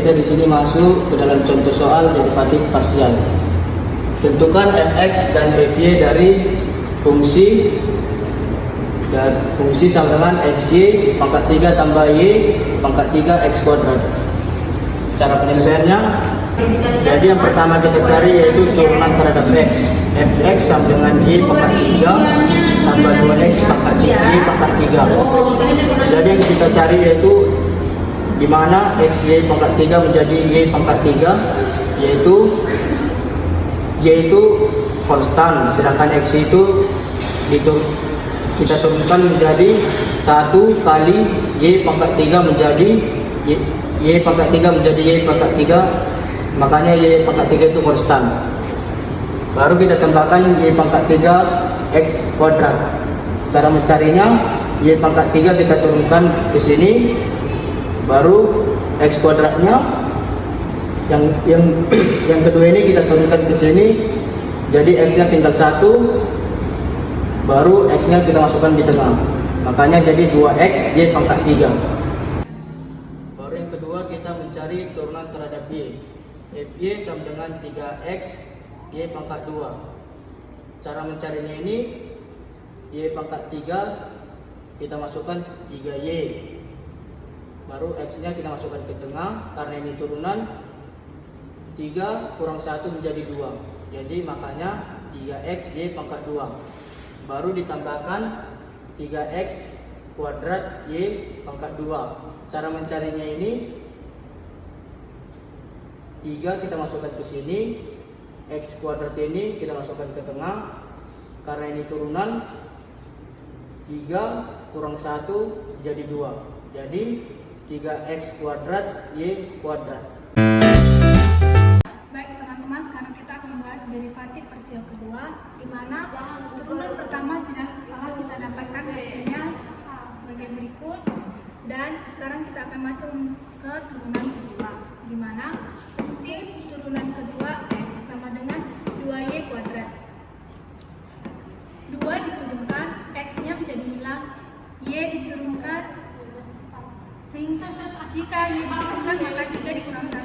kita di sini masuk ke dalam contoh soal derivatif parsial. Tentukan fx dan fy dari fungsi sama dengan xy pangkat 3 tambah y pangkat 3 x kuadrat. Cara penyelesaiannya, jadi yang pertama kita cari yaitu turunan terhadap x. Fx sama dengan y pangkat 3 tambah 2x pangkat y pangkat 3. Jadi yang kita cari yaitu di mana xy pangkat 3 menjadi y pangkat 3, yaitu konstan, sedangkan x itu kita turunkan menjadi 1 kali y pangkat 3 menjadi y pangkat 3 menjadi y pangkat 3, makanya y pangkat 3 itu konstan. Baru kita tambahkan y pangkat 3 x kuadrat. Cara mencarinya, y pangkat 3 kita turunkan ke sini, baru x kuadratnya yang kedua ini kita turunkan ke sini, jadi x nya tinggal 1, baru x nya kita masukkan di tengah, makanya jadi 2x y pangkat 3. Baru yang kedua kita mencari turunan terhadap y. Fy sama dengan 3x y pangkat 2. Cara mencarinya ini, y pangkat 3 kita masukkan 3y, baru x nya kita masukkan ke tengah, karena ini turunan 3 kurang 1 menjadi 2, jadi makanya 3x y pangkat 2. Baru ditambahkan 3x kuadrat y pangkat 2. Cara mencarinya ini, 3 kita masukkan ke sini, x kuadrat ini kita masukkan ke tengah, karena ini turunan 3 kurang 1 jadi 2, jadi 3x kuadrat y kuadrat. Baik teman-teman, sekarang kita akan membahas derivatif parsial kedua, di mana turunan pertama telah kita dapatkan hasilnya sebagai berikut, dan sekarang kita akan masuk ke turunan kedua, di mana fungsi turunan kedua x sama dengan 2y kuadrat. 2 diturunkan, x-nya menjadi hilang, y diturunkan, sehingga jika y diturunkan maka 3 dikurang 1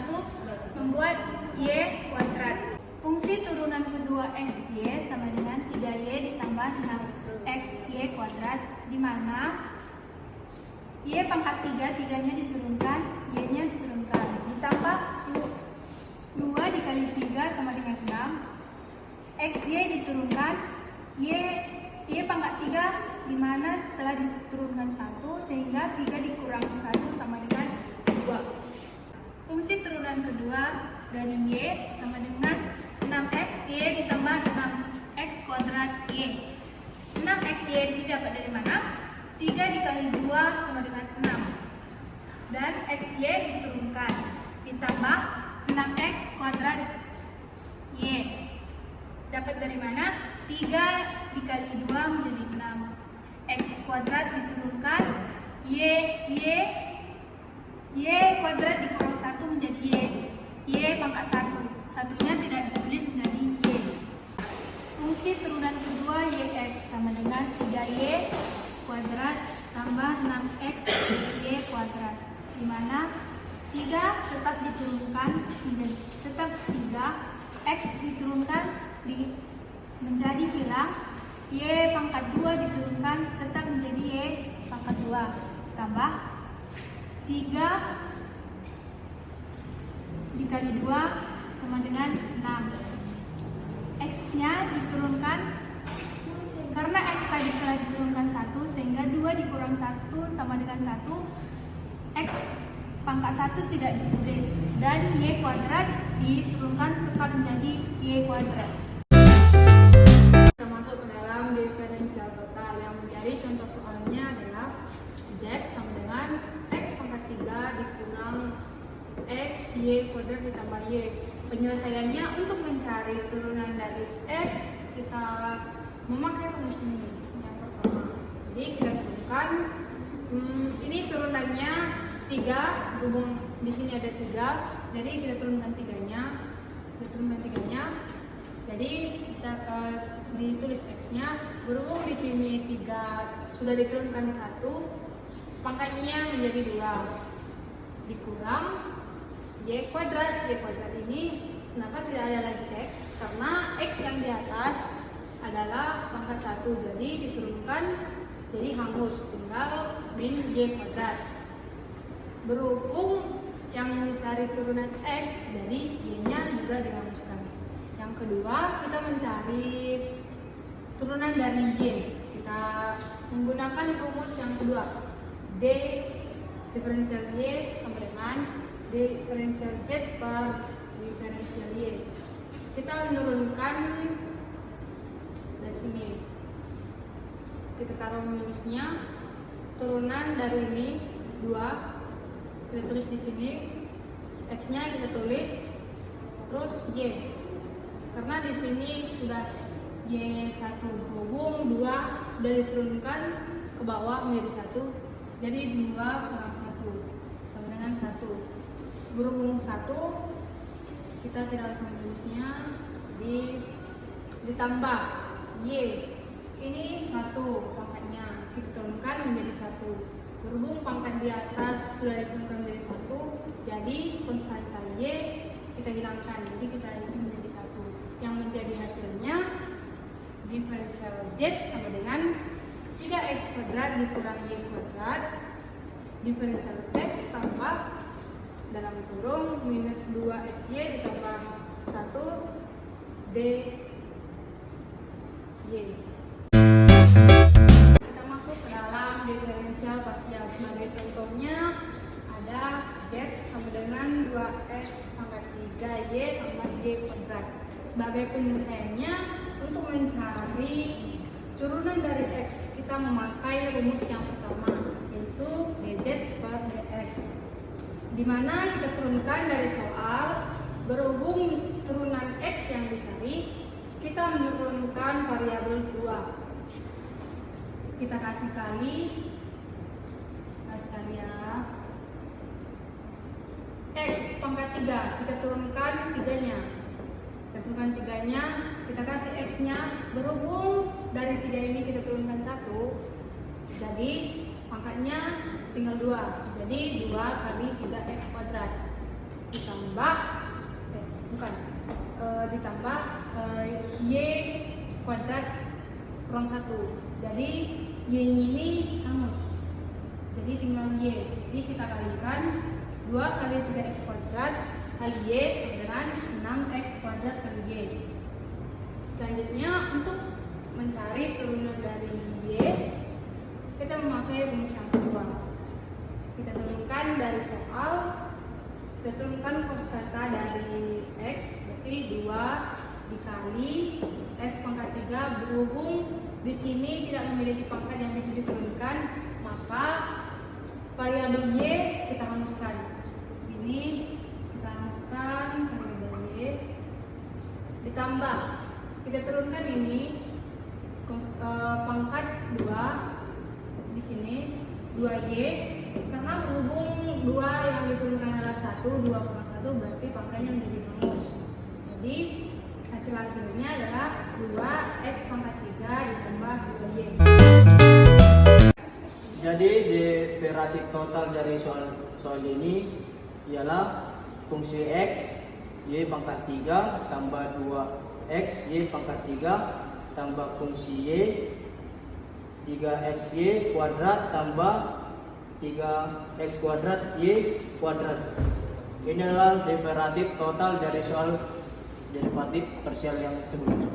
membuat y kuadrat. Fungsi turunan kedua xy sama dengan 3y ditambah 6xy kuadrat, di mana y pangkat 3, 3-nya diturunkan, y-nya diturunkan, ditambah 2 dikali 3 sama dengan 6, xy diturunkan, y pangkat 3 di mana telah diturunkan 1, sehingga 3 dikurang 1 sama dengan 2. Fungsi turunan kedua dari y sama dengan 6xy ditambah 6x kuadrat y. 6xy didapat dari mana? 3 dikali 2 sama dengan 6, dan xy diturunkan, ditambah 6x kuadrat y. Dapat dari mana? 3 dikali 2 menjadi 6, x kuadrat diturunkan, y kuadrat dikurang 1 menjadi y pangkat 1, satunya tidak ditulis menjadi y. Fungsi turunan kedua yx sama dengan 3y kuadrat tambah 6x y kuadrat, di mana 3 tetap diturunkan tetap 3, x diturunkan menjadi hilang, y pangkat 2 diturunkan tetap menjadi y pangkat 2, tambah 3 dikali 2 sama dengan 6. X nya diturunkan, karena x tadi telah diturunkan 1, sehingga 2 dikurang 1 sama dengan 1, x pangkat 1 tidak ditulis, dan y kuadrat diturunkan tetap menjadi y kuadrat. Masuk ke dalam diferensial total, yang menjadi contoh soalnya adalah z sama dengan x pangkat 3 dikurang x y kuadrat ditambah y. Penyelesaiannya, untuk mencari turunan dari x kita memakai rumus ini. Yang pertama, jadi kita turunkan, ini turunannya 3, berhubung di sini ada 3, jadi kita turunkan 3-nya, jadi kita ditulis x-nya, berhubung di sini 3 sudah diturunkan 1, pangkatnya menjadi 2, dikurang Y kuadrat. Y kuadrat ini kenapa tidak ada lagi X? Karena X yang di atas adalah pangkat 1, jadi diturunkan jadi hangus, tinggal min Y kuadrat. Berhubung yang mencari turunan X, jadi Y-nya juga dihanguskan. Yang kedua, kita mencari turunan dari Y. Kita menggunakan rumus yang kedua. D diferensial Y sama dengan D diferensial Z per diferensial Y. Kita menurunkan dari sini. Kita taruh minusnya. Turunan dari ini 2. Kita tulis di sini. X-nya kita tulis, terus Y. Karena di sini sudah Y1 berhubung 2 sudah diturunkan ke bawah menjadi 1, jadi 2 kurang 1 sama dengan 1. Berhubung 1 kita tidak harus menulisnya, jadi ditambah Y ini 1 pangkatnya kita turunkan menjadi 1. Berhubung pangkat di atas sudah diturunkan menjadi 1, jadi konstanta Y kita hilangkan, jadi kita isi menjadi 1. Yang menjadi hasilnya diferensial Z sama dengan 3x kuadrat dikurang Y kuadrat, diferensial X tambah dalam kurung minus 2xy ditambah 1 dy. Kita masuk ke dalam diferensial parsial. Sebagai contohnya ada Z sama dengan 2x pangkat 3y tambah y kuadrat. Sebagai penyelesaiannya, untuk mencari turunan dari X, kita memakai rumus yang pertama, yaitu dz per dx, di mana kita turunkan dari soal. Berhubung turunan X yang dicari, kita menurunkan variabel 2. Kita kasih kali ya X pangkat 3, kita turunkan 3-nya. Kita turunkan 3-nya, kita kasih X-nya. Berhubung dari 3 ini kita turunkan 1, jadi pangkatnya tinggal 2. Jadi 2 kali 3x kuadrat ditambah ditambah y kuadrat kurang 1. Jadi y ini hangus, jadi tinggal y. Jadi kita kalikan 2 kali 3x kuadrat kali y sama dengan 6x kuadrat kali y. Selanjutnya, untuk mencari turunan dari y, kita memakai rumus yang kedua. Kita turunkan dari soal, kita turunkan konstanta dari x, berarti 2 dikali x pangkat 3. Berhubung di sini tidak memiliki pangkat yang bisa diturunkan, maka variabel y kita hanguskan. Sini kita hanguskan variabel y, ditambah kita turunkan ini pangkat 2 di sini 2y, karena berhubung 2 yang diturunkan adalah 1, 2 kurang 1 berarti pangkatnya menjadi hangus. Jadi hasilnya adalah 2x pangkat 3 ditambah 2y. Jadi derivatif total dari soal ini ialah fungsi x y pangkat 3 tambah 2x y pangkat 3 tambah fungsi y 3xy kuadrat tambah 3x kuadrat y kuadrat. Ini adalah derivatif total dari soal derivatif parsial yang sebelumnya.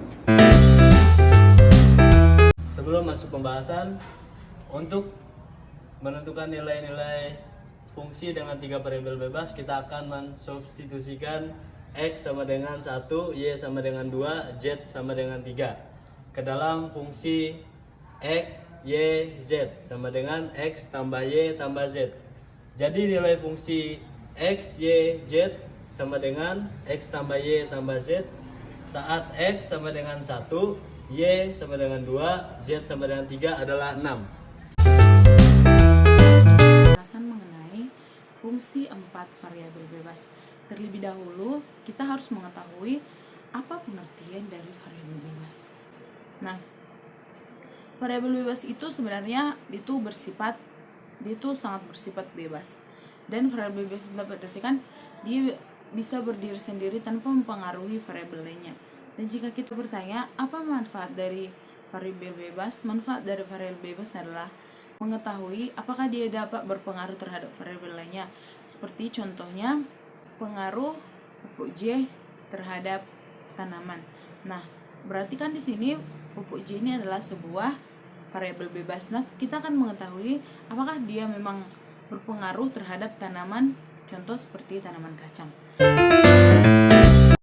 Sebelum masuk pembahasan, untuk menentukan nilai-nilai fungsi dengan 3 variabel bebas, kita akan mensubstitusikan x sama dengan 1, y sama dengan 2, z sama dengan 3 ke dalam fungsi x, y, z sama dengan x tambah y tambah z. Jadi nilai fungsi x, y, z sama dengan x tambah y tambah z saat x sama dengan 1, y sama dengan 2, z sama dengan 3 adalah 6. Pembahasan mengenai fungsi 4 variabel bebas. Terlebih dahulu, kita harus mengetahui apa pengertian dari variabel bebas. Nah, variabel bebas itu sebenarnya itu sangat bersifat bebas. Dan variabel bebas itu dapat diartikan dia bisa berdiri sendiri tanpa mempengaruhi variabel lainnya. Dan jika kita bertanya, apa manfaat dari variabel bebas? Manfaat dari variabel bebas adalah mengetahui apakah dia dapat berpengaruh terhadap variabel lainnya. Seperti contohnya, pengaruh pupuk J terhadap tanaman. Nah, berarti kan di sini pupuk J ini adalah sebuah variabel bebas. Nah, kita akan mengetahui apakah dia memang berpengaruh terhadap tanaman, contoh seperti tanaman kacang.